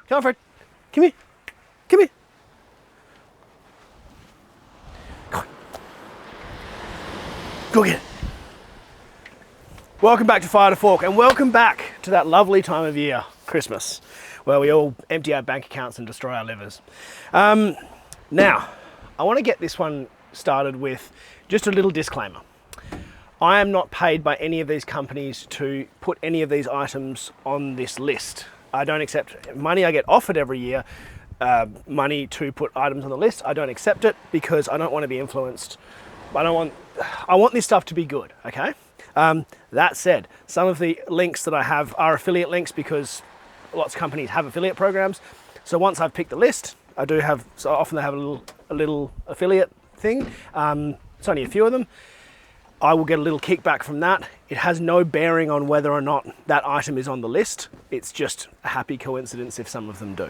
Come on, Fred. Come here. Come here. Come on. Go get it. Welcome back to Fire to Fork, and welcome back to that lovely time of year, Christmas, where we all empty our bank accounts and destroy our livers. Now, I want to get this one started with just a little disclaimer. I am not paid by any of these companies to put any of these items on this list. I don't accept money I get offered every year, money to put items on the list. I don't accept it because I don't want to be influenced. I want this stuff to be good, okay? That said, some of the links that I have are affiliate links because lots of companies have affiliate programs. So once I've picked the list, so often they have a little affiliate thing. It's only a few of them. I will get a little kickback from that. It has no bearing on whether or not that item is on the list. It's just a happy coincidence if some of them do.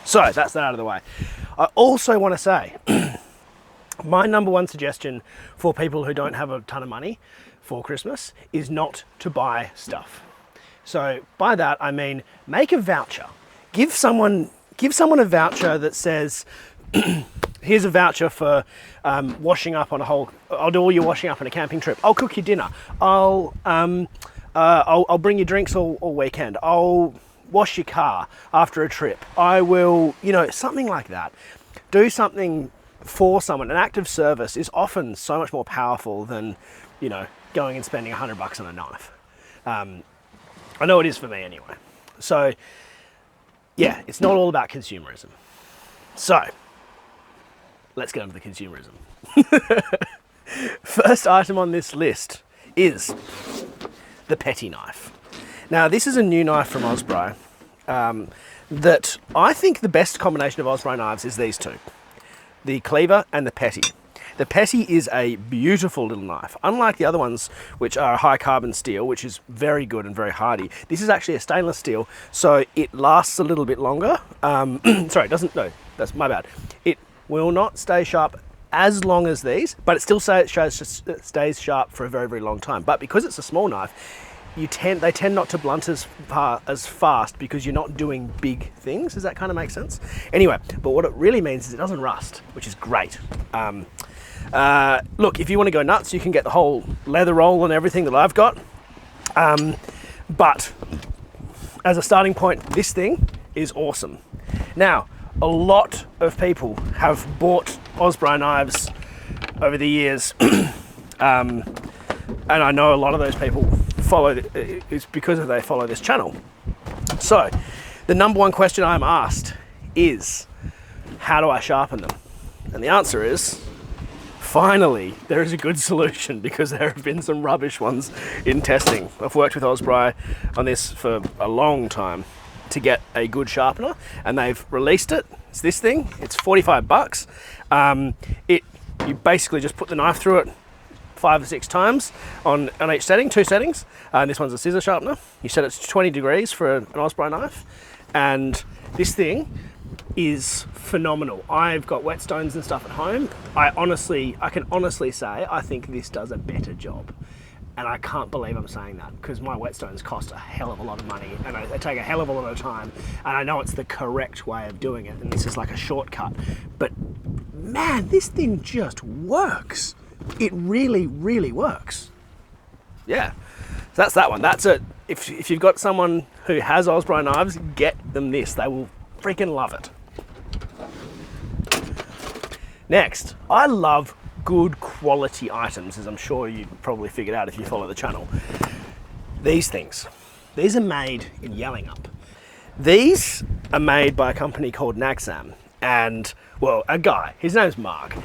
So that's that out of the way. I also want to say, my number one suggestion for people who don't have a ton of money for Christmas is not to buy stuff. So by that, I mean, make a voucher. Give someone a voucher that says, here's a voucher for washing up on I'll do all your washing up on a camping trip. I'll cook your dinner. I'll bring you drinks all weekend. I'll wash your car after a trip. I will, something like that. Do something for someone. An act of service is often so much more powerful than, going and spending $100 on a knife. I know it is for me anyway. So yeah, it's not all about consumerism. So let's get into the consumerism. First item on this list is the Petty knife. Now, this is a new knife from Osprey that I think the best combination of Osprey knives is these two, the Cleaver and the Petty. The Petty is a beautiful little knife. Unlike the other ones, which are high carbon steel, which is very good and very hardy, this is actually a stainless steel, so it lasts a little bit longer. Sorry, it doesn't, no, that's my bad. It will not stay sharp as long as these, but it still stays sharp for a very, very long time. But because it's a small knife, they tend not to blunt as fast because you're not doing big things. Does that kind of make sense? Anyway, but what it really means is it doesn't rust, which is great. Look, if you want to go nuts, you can get the whole leather roll and everything that I've got. But as a starting point, this thing is awesome. Now, a lot of people have bought Osprey knives over the years, and I know a lot of those people it's because they follow this channel. So, the number one question I'm asked is, how do I sharpen them? And the answer is, finally, there is a good solution because there have been some rubbish ones in testing. I've worked with Osprey on this for a long time to get a good sharpener, and they've released it. It's this thing. It's $45. You basically just put the knife through it 5 or 6 times on each setting, 2 settings. And this one's a scissor sharpener. You set it to 20 degrees for an Osprey knife, and this thing is phenomenal. I've got whetstones and stuff at home. I can honestly say I think this does a better job. And I can't believe I'm saying that because my whetstones cost a hell of a lot of money and they take a hell of a lot of time, and I know it's the correct way of doing it, and this is like a shortcut. But man, this thing just works. It really, really works. Yeah, so that's that one. That's it. If you've got someone who has Osprey knives, get them this. They will freaking love it. Next, I love good quality items, as I'm sure you probably figured out if you follow the channel. These things. These are made in Yallingup. These are made by a company called Nagsam, and, well, a guy. His name's Mark.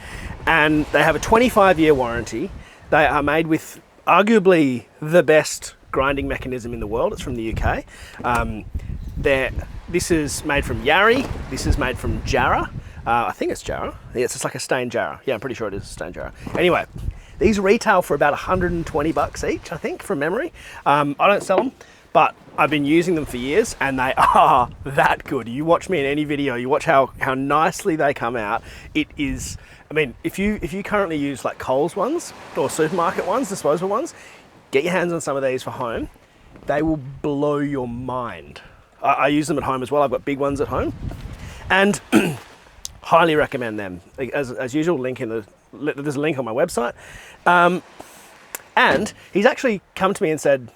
And they have a 25-year warranty. They are made with arguably the best grinding mechanism in the world. It's from the UK. This is made from Yari. This is made from Jarrah. I think it's Jarrah. Yeah, it's just like a stained Jarrah. Yeah, I'm pretty sure it is a stained Jarrah. Anyway, these retail for about $120 each, I think, from memory. I don't sell them, but I've been using them for years and they are that good. You watch me in any video, you watch how nicely they come out. It is, I mean, if you currently use like Coles ones or supermarket ones, disposable ones, get your hands on some of these for home. They will blow your mind. I use them at home as well. I've got big ones at home, and highly recommend them. As usual, there's a link on my website. And he's actually come to me and said,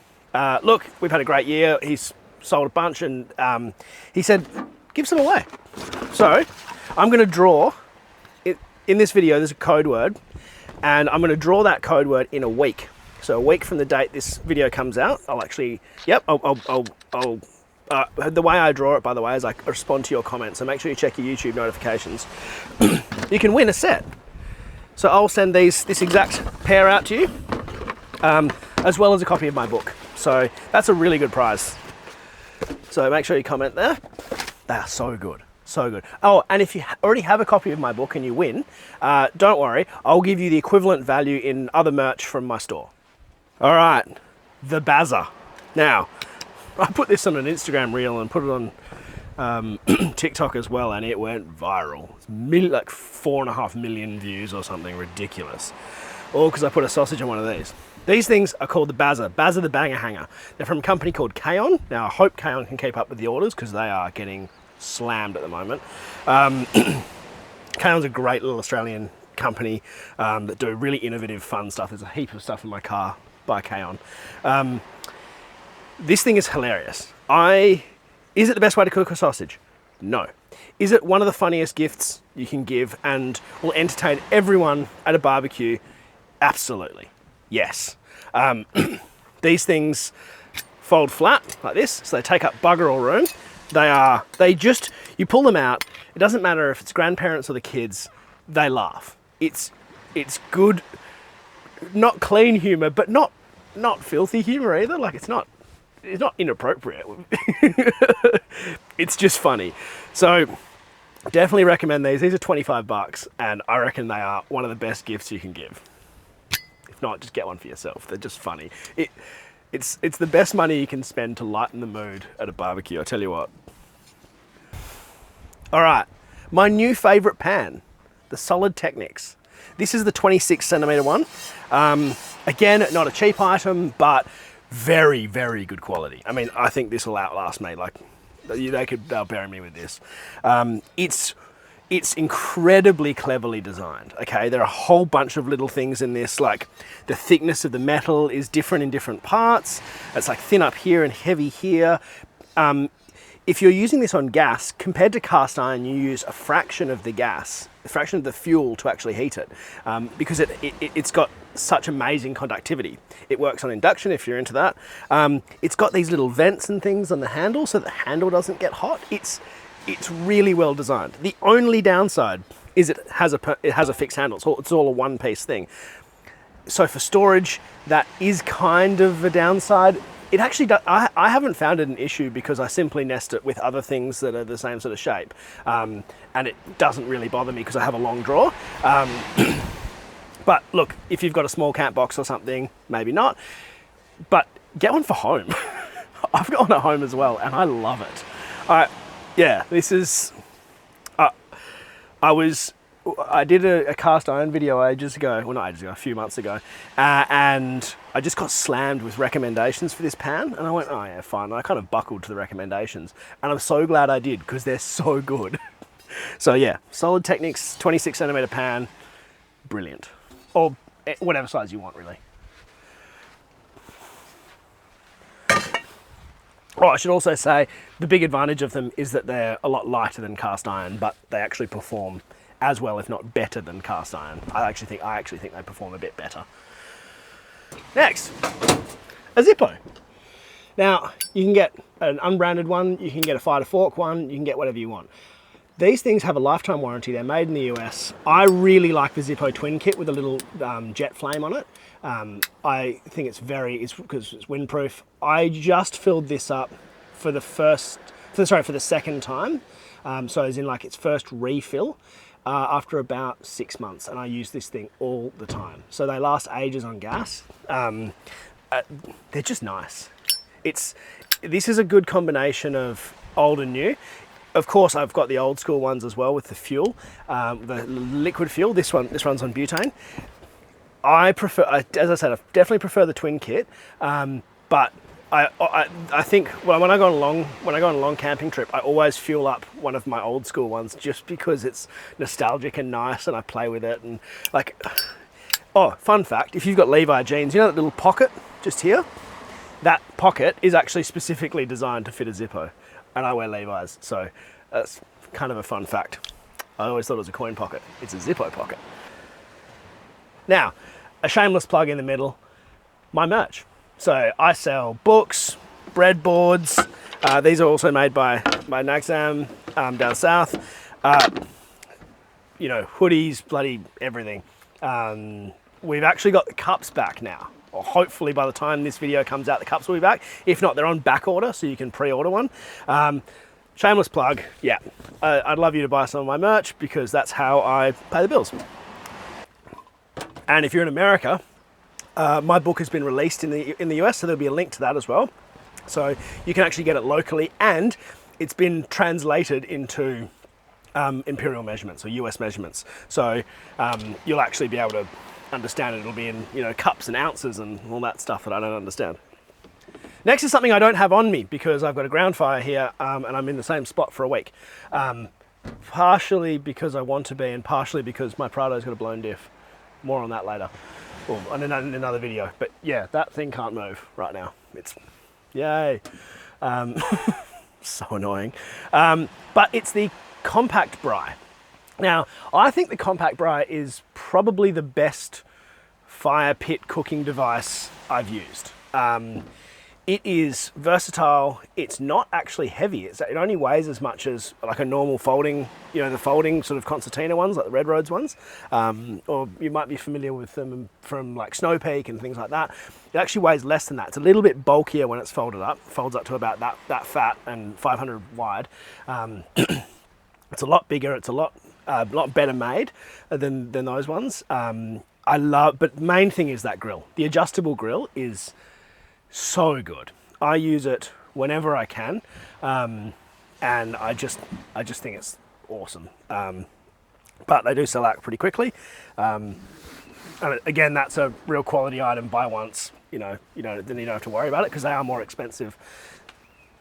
look, we've had a great year. He's sold a bunch, and he said, give some away. So I'm going to draw, in this video, there's a code word, and I'm going to draw that code word in a week. So a week from the date this video comes out, I'll actually, the way I draw it, by the way, is I respond to your comments. So make sure you check your YouTube notifications. You can win a set. So I'll send this exact pair out to you, as well as a copy of my book. So that's a really good prize. So make sure you comment there. They are so good, so good. Oh, and if you already have a copy of my book and you win, don't worry, I'll give you the equivalent value in other merch from my store. All right, the Bazza. Now, I put this on an Instagram reel and put it on TikTok as well, and it went viral. It's like 4.5 million views or something ridiculous. All because I put a sausage on one of these. These things are called the Bazza the Banger Hanger. They're from a company called Kaon. Now, I hope Kaon can keep up with the orders because they are getting slammed at the moment. Kaon's a great little Australian company that do really innovative, fun stuff. There's a heap of stuff in my car by Kaon. This thing is hilarious. Is it the best way to cook a sausage? No. Is it one of the funniest gifts you can give and will entertain everyone at a barbecue? Absolutely. Yes. These things fold flat like this, so they take up bugger all room. You pull them out, it doesn't matter if it's grandparents or the kids, they laugh. It's good, not clean humor, but not filthy humor either. Like it's not inappropriate. It's just funny. So definitely recommend these. These are $25 and I reckon they are one of the best gifts you can give. If not, just get one for yourself. They're just funny. It's the best money you can spend to lighten the mood at a barbecue, I tell you what. All right, my new favorite pan, the Solid Technics. This is the 26 centimeter one. Again, not a cheap item, but very, very good quality. I mean, I think this will outlast me. Like, they'll bury me with this. It's incredibly cleverly designed, okay? There are a whole bunch of little things in this, like the thickness of the metal is different in different parts. It's like thin up here and heavy here. If you're using this on gas, compared to cast iron, you use a fraction of the gas, a fraction of the fuel to actually heat it, because it's got such amazing conductivity. It works on induction if you're into that. It's got these little vents and things on the handle so the handle doesn't get hot. It's really well designed. The only downside is it has a fixed handle. It's all a one-piece thing. So for storage, that is kind of a downside. It actually does, I haven't found it an issue because I simply nest it with other things that are the same sort of shape. And it doesn't really bother me because I have a long drawer. But look, if you've got a small camp box or something, maybe not. But get one for home. I've got one at home as well and I love it. Yeah, this is, I did a cast iron video ages ago, well not ages ago, a few months ago, and I just got slammed with recommendations for this pan, and I went, oh yeah, fine, and I kind of buckled to the recommendations, and I'm so glad I did, because they're so good. So yeah, Solid Technics 26 centimeter pan, brilliant. Or whatever size you want, really. Oh, I should also say the big advantage of them is that they're a lot lighter than cast iron, but they actually perform as well, if not better than cast iron. I actually think they perform a bit better. Next, a Zippo. Now, you can get an unbranded one, you can get a fire to fork one, you can get whatever you want. These things have a lifetime warranty. They're made in the US. I really like the Zippo twin kit with a little jet flame on it. I think it's because it's windproof. I just filled this up for the second time. So as in like its first refill after about 6 months, and I use this thing all the time. So they last ages on gas. They're just nice. This is a good combination of old and new. Of course, I've got the old school ones as well with the fuel, the liquid fuel. This runs on butane. I prefer, as I said, I definitely prefer the twin kit, but I think when I go on a long camping trip, I always fuel up one of my old school ones just because it's nostalgic and nice, and I play with it. And like, oh, fun fact: if you've got Levi jeans, you know that little pocket just here. That pocket is actually specifically designed to fit a Zippo, and I wear Levi's, so that's kind of a fun fact. I always thought it was a coin pocket. It's a Zippo pocket. Now, a shameless plug in the middle, my merch. So I sell books, breadboards. These are also made by Naxam down south. You know, hoodies, bloody everything. We've actually got the cups back now. Or hopefully by the time this video comes out, the cups will be back. If not, they're on back order, so you can pre-order one. Shameless plug, yeah. I'd love you to buy some of my merch because that's how I pay the bills. And if you're in America, my book has been released in the US, so there'll be a link to that as well. So you can actually get it locally, and it's been translated into imperial measurements or US measurements. So you'll actually be able to understand it. It'll be in, you know, cups and ounces and all that stuff that I don't understand. Next is something I don't have on me because I've got a ground fire here and I'm in the same spot for a week. Partially because I want to be, and partially because my Prado's got a blown diff. More on that later, or in another video. But yeah, that thing can't move right now. It's, yay. So annoying. But it's the Compact Bri. Now, I think the Compact Bri is probably the best fire pit cooking device I've used. It is versatile. It's not actually heavy. It only weighs as much as like a normal folding, you know, the folding sort of concertina ones, like the Red Roads ones. Or you might be familiar with them from like Snow Peak and things like that. It actually weighs less than that. It's a little bit bulkier when it's folded up. Folds up to about that fat and 500 wide. It's a lot bigger. It's a lot better made than those ones. But the main thing is that grill. The adjustable grill is so good. I use it whenever I can, and I just think it's awesome. But they do sell out pretty quickly. And again, that's a real quality item. Buy once, then you don't have to worry about it because they are more expensive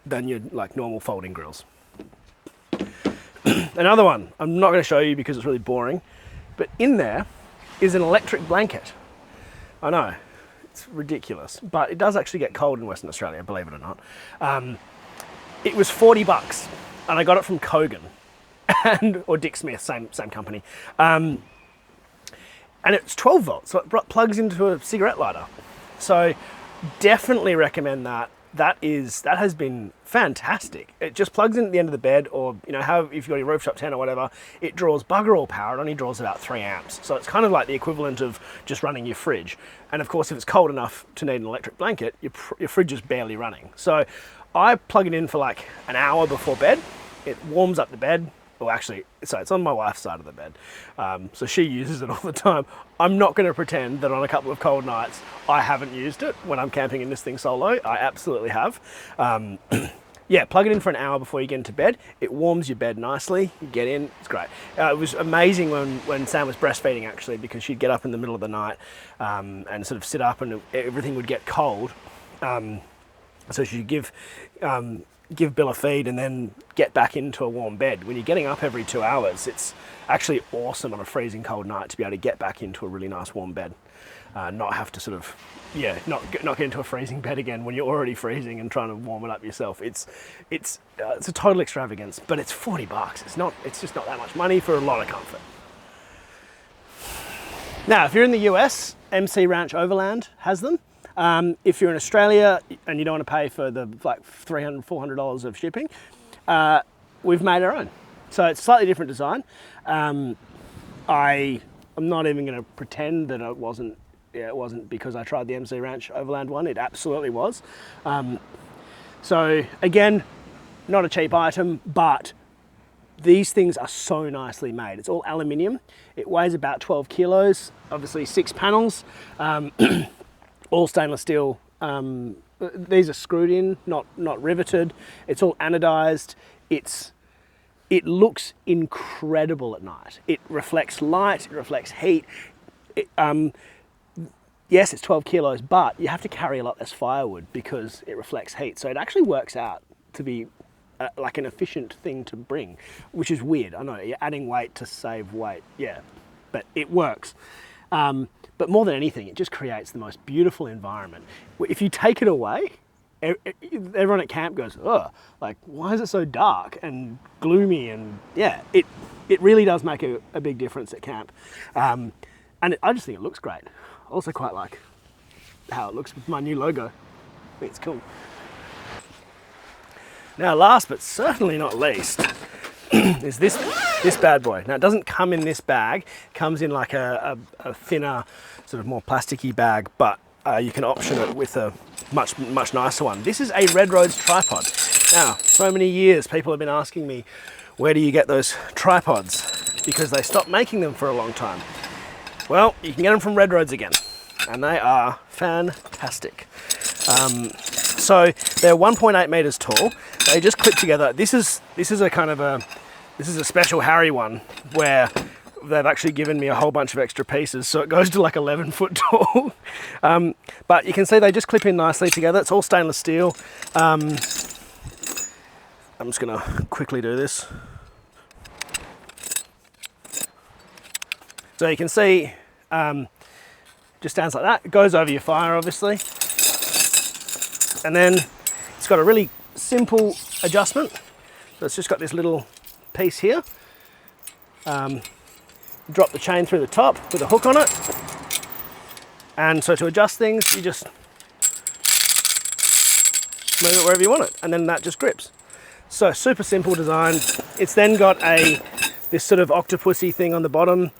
than your like normal folding grills. Another one I'm not going to show you because it's really boring, but in there is an electric blanket. I know, it's ridiculous, but it does actually get cold in Western Australia, believe it or not. It was $40 and I got it from Kogan or Dick Smith, same company. And it's 12 volts, so it plugs into a cigarette lighter. So definitely recommend that. That has been fantastic. It just plugs in at the end of the bed, or if you've got your rooftop tent or whatever, it draws bugger all power. It only draws about 3 amps. So it's kind of like the equivalent of just running your fridge. And of course, if it's cold enough to need an electric blanket, your fridge is barely running. So I plug it in for like an hour before bed. It warms up the bed. Well, actually, so it's on my wife's side of the bed. So she uses it all the time. I'm not going to pretend that on a couple of cold nights, I haven't used it when I'm camping in this thing solo. I absolutely have. Yeah, plug it in for an hour before you get into bed. It warms your bed nicely. You get in, it's great. It was amazing when Sam was breastfeeding, actually, because she'd get up in the middle of the night and sort of sit up and everything would get cold. So she'd give Bill a feed and then get back into a warm bed. When you're getting up every 2 hours, it's actually awesome on a freezing cold night to be able to get back into a really nice warm bed. Not have to sort of, not get into a freezing bed again when you're already freezing and trying to warm it up yourself. It's a total extravagance, but it's $40. It's just not that much money for a lot of comfort. Now, if you're in the US, MC Ranch Overland has them. If you're in Australia and you don't want to pay for the like $300, $400 of shipping, we've made our own. So it's a slightly different design. I'm not even going to pretend that it wasn't because I tried the MC Ranch Overland one. It absolutely was. So again, not a cheap item, but these things are so nicely made. It's all aluminium. It weighs about 12 kilos, obviously 6 panels. All stainless steel. These are screwed in, not riveted. It's all anodized. It looks incredible at night. It reflects light, it reflects heat. yes, it's 12 kilos, but you have to carry a lot less firewood because it reflects heat. So it actually works out to be like an efficient thing to bring, which is weird. I know, you're adding weight to save weight, yeah, but it works. But more than anything, it just creates the most beautiful environment. If you take it away, everyone at camp goes, oh, like, why is it so dark and gloomy? And yeah, it really does make a big difference at camp. And I just think it looks great. I also quite like how it looks with my new logo. I think it's cool. Now, last but certainly not least, is this bad boy. Now, it doesn't come in this bag. It comes in like a thinner, sort of more plasticky bag, but you can option it with a much nicer one. This is a Red Roads tripod. Now, so many years people have been asking me, where do you get those tripods? Because they stopped making them for a long time. Well, you can get them from Red Roads again, and they are fantastic. So they're 1.8 meters tall. They just clip together. This is a kind of this is a special Harry one where they've actually given me a whole bunch of extra pieces, so it goes to like 11 foot tall. But you can see they just clip in nicely together. It's all stainless steel. I'm just gonna quickly do this. So you can see, just stands like that. It goes over your fire, obviously. And then it's got a really simple adjustment. So it's just got this little piece here. Drop the chain through the top with a hook on it. And so to adjust things, you just move it wherever you want it, and then that just grips. So super simple design. It's then got this sort of octopusy thing on the bottom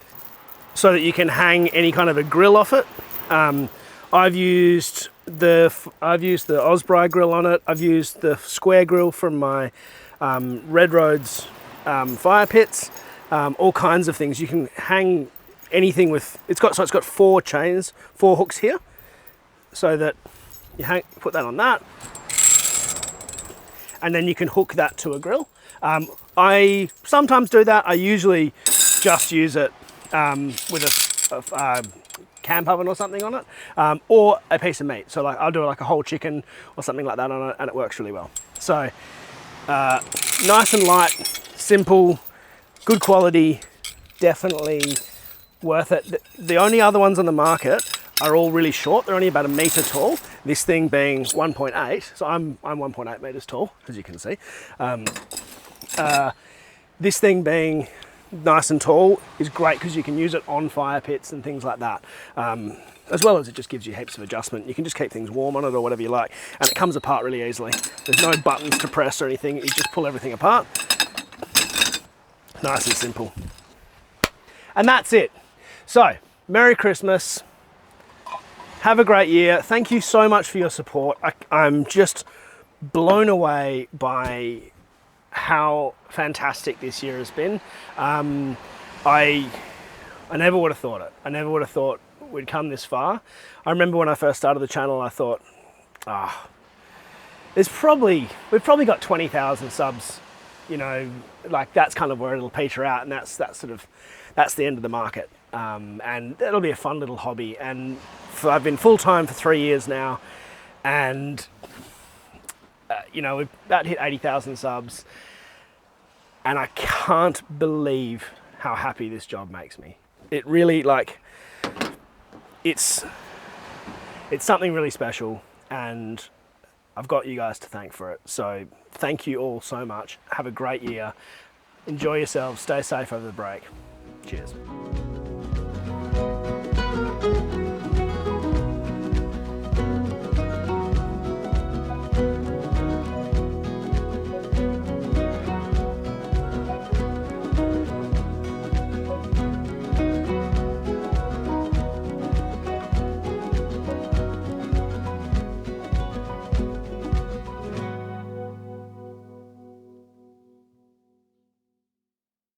so that you can hang any kind of a grill off it. I've used the Osprey grill on it. I've used the square grill from my Red Roads fire pits. All kinds of things. You can hang anything with. It's got 4 chains, 4 hooks here, so that you put that on that, and then you can hook that to a grill. I sometimes do that. I usually just use it with a camp oven or something on it, or a piece of meat. So like I'll do like a whole chicken or something like that on it, and it works really well. So nice and light, simple, good quality, definitely worth it. The only other ones on the market are all really short. They're only about 1 meter tall. This thing being 1.8, so I'm 1.8 meters tall, as you can see. This thing being nice and tall is great because you can use it on fire pits and things like that. As well as it just gives you heaps of adjustment. You can just keep things warm on it or whatever you like, and it comes apart really easily. There's no buttons to press or anything. You just pull everything apart. Nice and simple. And that's it. So, Merry Christmas. Have a great year. Thank you so much for your support. I'm just blown away by how fantastic this year has been. I never would have thought it. I never would have thought we'd come this far. I remember when I first started the channel, I thought, we've probably got 20,000 subs. You know, like that's kind of where it'll peter out, and that's the end of the market. And it'll be a fun little hobby. And I've been full time for 3 years now, and you know, we've about hit 80,000 subs, and I can't believe how happy this job makes me. It really, like, it's something really special, and I've got you guys to thank for it. So thank you all so much. Have a great year. Enjoy yourselves. Stay safe over the break. Cheers.